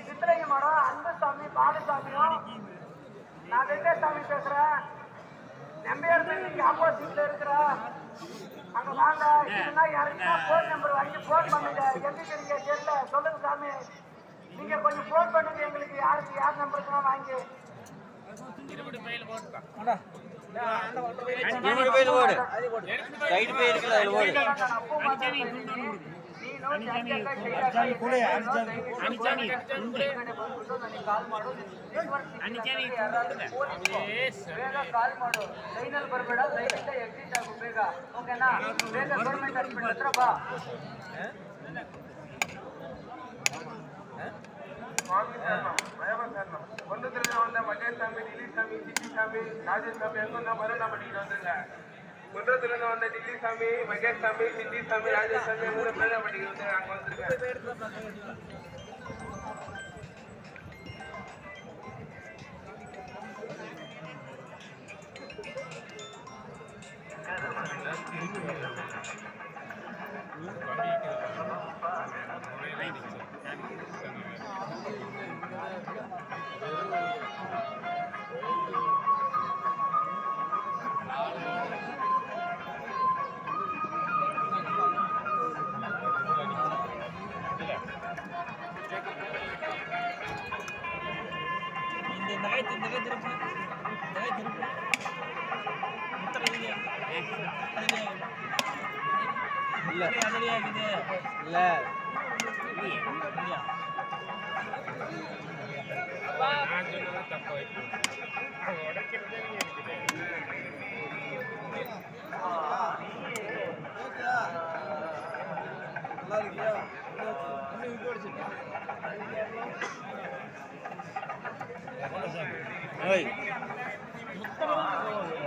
சித்திரைங்க மடம் அன்புசாமி பாலசாமியும் நான் வெங்கசாமி பேசுறேன். நம்பியார் பில்டிங் ஆப்போசிட்ல இருக்கிற அங்க வாங்க. இதுனா யாருக்குன்னா போன் நம்பர் வாங்கி போன் பண்ணுங்க. எங்க நீங்க தெரியல சொல்லுங்க சாமி. நீங்க கொஞ்சம் போன் பண்ணுங்க எங்களுக்கு. யாருக்கு யார் நம்பருக்குன்னா வாங்கி ಕಾಲ್ ಮಾಡು. ಲೈನಲ್ಲಿ ಬರಬೇಡ, ಲೈನಿಂದ ಎಕ್ಸಿಟ್ ಆಗು ಬೇಗ. ಓಕೆನಾ? ಬೇಗ ಗೌರ್ಮೆಂಟ್ ಹಾಸ್ಪಿಟಲ್ ಹತ್ರ ಬಾ. ಒಂದು ದಿನ ಒಂದು ಮಜೇಶ್ ಸ್ವಾಮಿ, ದಿಲೀಪ್ ಸ್ವಾಮಿ, ಸಿಟಿ ಸ್ವಾಮಿ, ರಾಜೇಶ್ ಸ್ವಾಮಿ ಅಂತ ಬರೋಣ பண்ணிட்டு வந்துருங்க. ஒன்று திறந்து வந்த டில்லி சாமி, மகேஷ் சாமி, சிட்டி சாமி, ராஜேஷ் சாமி மூணு பேர் பண்ணிட்டு வந்து அங்க வந்துருங்க.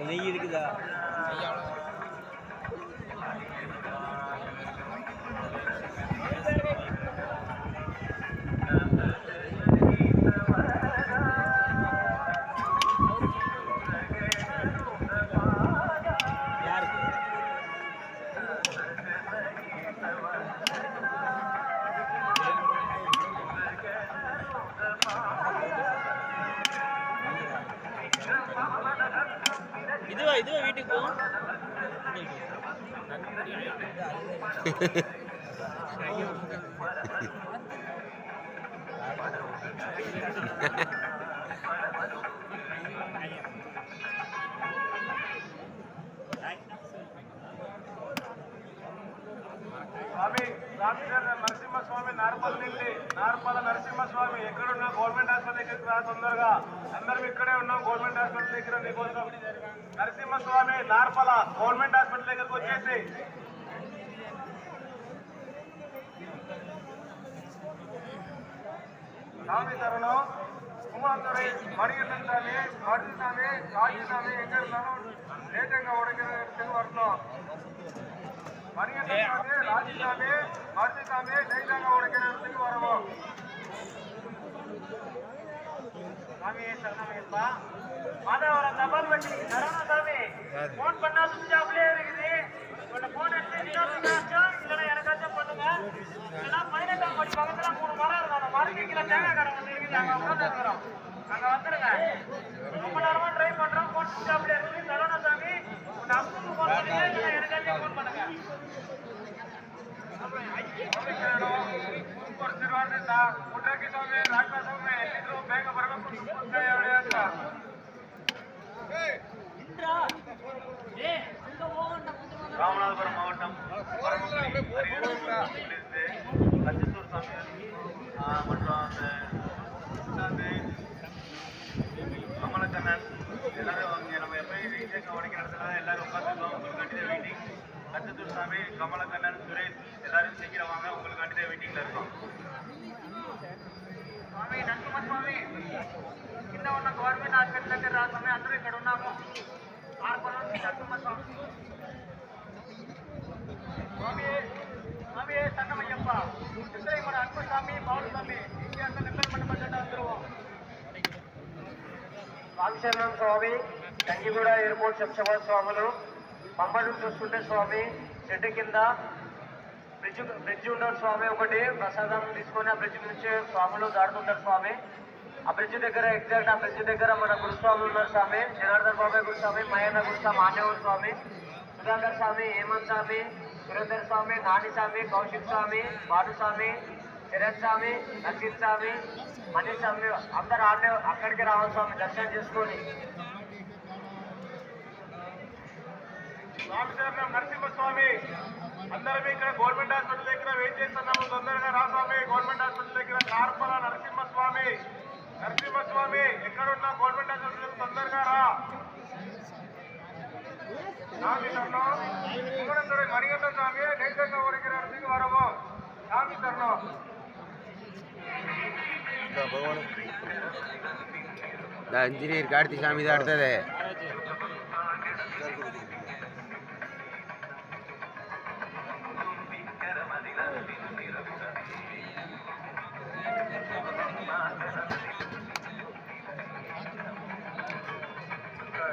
நெய் இருக்குதா? இதுவா வீட்டுக்கு போ. నరసింహస్వామి నార్పల్ నుండి నార్పల నరసింహస్వామి ఎక్కడున్నా గవర్నమెంట్ హాస్పిటల్ దగ్గరికి రా తొందరగా. అందరం ఇక్కడే ఉన్నాం గవర్నమెంట్ హాస్పిటల్ దగ్గర నీకోసం. నరసింహస్వామి నార్పల గవర్నమెంట్ హాస్పిటల్ దగ్గరకు వచ్చేసి சாமி தரணும். குமாரத்துறை, மணிகண்டன் சாமி, மாட்டுசாமி, ராஜசாமி எங்க இருந்தாலும் லேட்டங்க உடைக்கிறதுக்கு வரணும். மணிகண்டன் சாமி, ராஜசாமி, மாட்டுசாமி லேட்டங்க உடைக்கிறதுக்கு வரணும். சாமி சரணமைப்பா. மாதவரம் தபால் வண்டி சரணசாமி போன் பண்ணா சுவிட்ச் ஆஃப்லயே இருக்குது. உன்னை போன் எடுத்து இல்லைன்னா எனக்காச்சும் பண்ணுங்க. இல்லைன்னா 18ஆம் படி பக்கத்துல 3 மரம் இருக்கும். அந்த மரத்துக்கு தேங்காய் கடை வந்து இருக்குது. அங்க உட்காந்துருக்கிறோம். அங்க வந்துருங்க. ரொம்ப நேரமா ட்ரை பண்றோம். போன் சுவிட்ச் ஆஃப்லயே இருக்குது. சரணசாமி உன்னை அப்புறம் போன் பண்ணுங்க. இல்லைன்னா எனக்காச்சும் போன் பண்ணுங்க. ಮುಟ್ಟಾಕಿ ಸ್ವಾಮಿ, ರಾಜ ಸ್ವಾಮಿ ಎಲ್ಲಿದ್ರು ಬೇಗ ಬರಬೇಕು. ಅಂತ ராமநாதபுரம் மாவட்டம் கச்சத்தூர் சாமி மற்றும் அந்த கமலக்கண்ணன் எல்லாரும் இங்கே நம்ம எப்பயும் இயக்கம் உடைக்க நடத்துறதா எல்லாரும் உட்காந்துருக்கோம். உங்களுக்கு கண்டிப்பாக வெயிட்டிங். கச்சத்தூர் சாமி, கமலக்கண்ணன், சுரேஷ் எல்லாரும் சீக்கிரம் வாங்க. உங்களுக்கு கண்டிப்பாக வெயிட்டிங்ல இருக்கோம். స్వామి నరసింహ స్వామి కింద ఉన్న గవర్నమెంట్ హాస్పిటల్ దగ్గర రా స్వామి. అందరూ ఇక్కడ ఉన్నాము. ఆర్పల నుంచి నరసింహ స్వామి. రామశరణం స్వామి కంకిగూడ ఎయిర్పోర్ట్ శంషాబాద్ స్వాములు పంపడం చూస్తుంటే స్వామి చెట్టు కింద బ్రిడ్జ్ ఉంటారు స్వామి. ఒకటి ప్రసాదం తీసుకొని ఆ బ్రిడ్జ్ నుంచి స్వాములు దాడుతుంటారు స్వామి. ఆ బ్రిడ్జ్ దగ్గర ఎగ్జాక్ట్ ఆ బ్రిడ్జ్ దగ్గర మన గురుస్వాములు ఉన్నారు స్వామి. జనార్దన్ బాబాయ్ గురుస్వామి, మహేంద్ర గురుస్వామి, ఆంజనేయ స్వామి, సుధాకర్ స్వామి, హేమంత్ స్వామి, సురేందర్ స్వామి, నాని స్వామి, కౌశిక్ స్వామి, భాను స్వామి, చరణ్ స్వామి, నరసింహ స్వామి, మనీష్ స్వామి అందరూ అక్కడికి రావాలి స్వామి దర్శనం చేసుకొని. రామచరణం నరసింహస్వామి అందరం ఇక్కడ గవర్నమెంట్ హాస్పిటల్ దగ్గర వెయిట్ చేస్తున్నాము. తొందరగా రా స్వామి. గవర్నమెంట్ హాస్పిటల్ దగ్గర కార్పల నరసింహస్వామి. నరసింహస్వామి ఎక్కడున్నా గవర్నమెంట్ హాస్పిటల్ తొందరగా రా. சாமி தரணும். குமரத்துறை மணிகண்ட சாமியை நெய்தங்க உரைக்கிறதுக்கு வரவும் சாமி தரணும். இன்ஜினியர் கார்த்தி சாமி தான் அடுத்தது.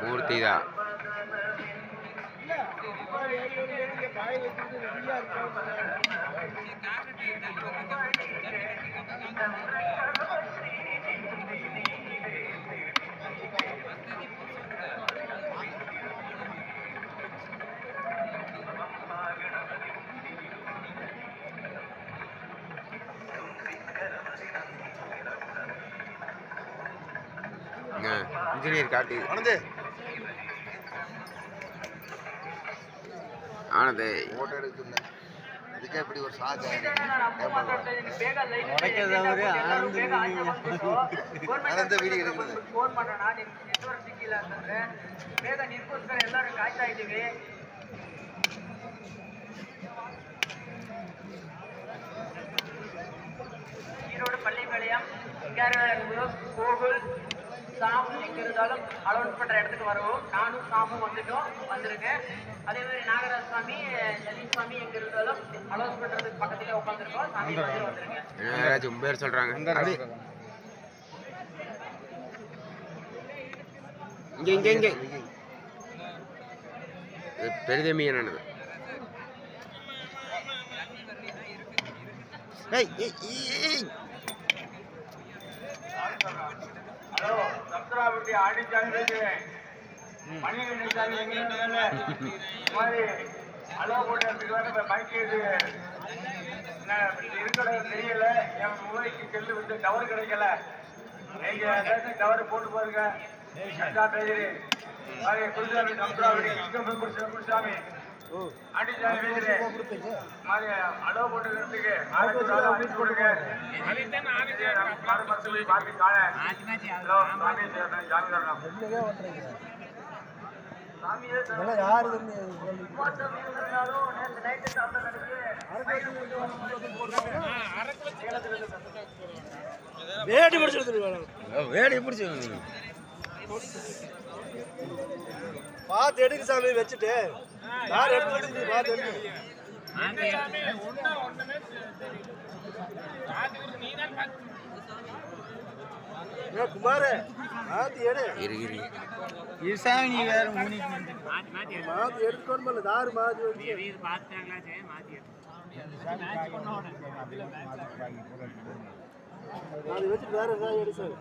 மூர்த்தி தான். इंजीनियर काटी ஆனது ஃபோட்டோ எடுக்குதுல்ல அதுக்கே இப்படி ஒரு சாக்கு ಆನಂದ வீடியೋ எடுக்குது ಫೋನ್ ಮಾಡೋಣ. ನಿಮ್ಗೆ ನೆಟ್ವರ್ಕ್ ಸಿಕ್ಕಿಲ್ಲ ಅಂತಂದ್ರೆ ಬೇಗ ನಿಮ್ಗೋಸ್ಕರ ಎಲ್ಲರೂ ಕಾಯ್ತಾ ಇದ್ದೀವಿ. ஈரோடு பள்ளிப்பாளையம் கோகுல் சாம் எங்க இருந்தாலும் அலோன்ஸ் பண்ற இடத்துக்கு வருவோம். நானும் சாமும் வந்துருங்க. அதே மாதிரி நாகராஜ சுவாமி, சதீஷ் சுவாமி எங்க இருந்தாலும் அலோன்ஸ் பண்றதுக்கு பக்கத்துல உட்காந்துருக்கோம். சாமி வந்துருங்க. நாகராஜ் பேர் சொல்றாங்க. இங்க இங்க இங்க பெரிதமி என்னது? ஹலோ சப்ஸ்கிரைபர் ஆடிச்சாங்க மணிகண்ட சாமி எங்க மாதிரி ஹலோ போட்டு பைக் இது இருக்கிற தெரியல. என் மூளைக்கு செல்லு விட்டு டவர் கிடைக்கல. நீங்க ஏதாச்சும் டவர் போட்டு பாருங்க. குருசாமி சப்ஸ்கிரைபர் குருசாமி ஆண்டிச்சாமி பேசுறேன். மாதிரி ஹலோ போட்டுக்கிறதுக்கு ஆயிரத்தி கொடுங்க. பாக்கி கால ஹலோ சாமி ஜாமி தரணும். வேடி பிடிச்சி பார்த்து எடுக்கு சாமி வச்சுட்டு யார் எடுத்து பார்த்து எடுக்கு குமார மாத்தி எடு சாமி நீ வேற மாத்தி எடுத்துக்கணும் தாரு மாத்தி அது வச்சுட்டு வேற ஏதாவது எடு சார்.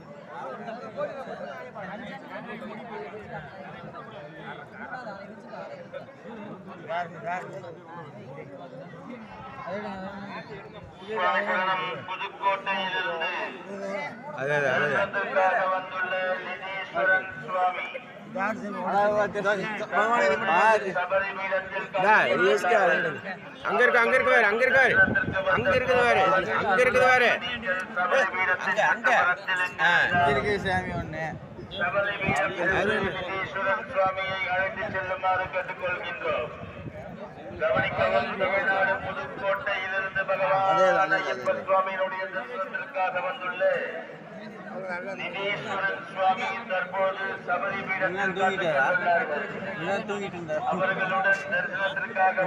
புதுக்கோட்டையிலிருந்து வந்துள்ள லிதீஸ்வரன் சுவாமி அங்க இருக்கு வேற அங்க இருக்குது வேற இருக்கு சாமி ஒண்ணு லிதீஸ்வரன் சுவாமியை அழைத்து செல்லுமாறு கேட்டுக்கொள்கின்றோம். கவனிக்கவும், தமிழ்நாடு புதுக்கோட்டையிலிருந்து பகவான் ஐயப்பன் சுவாமியினுடைய தரிசனத்திற்காக வந்துள்ள லிதீஸ்வரன் சுவாமி தற்போது சபரி பீடத்தில் அவர்களுடன் தரிசனத்திற்காக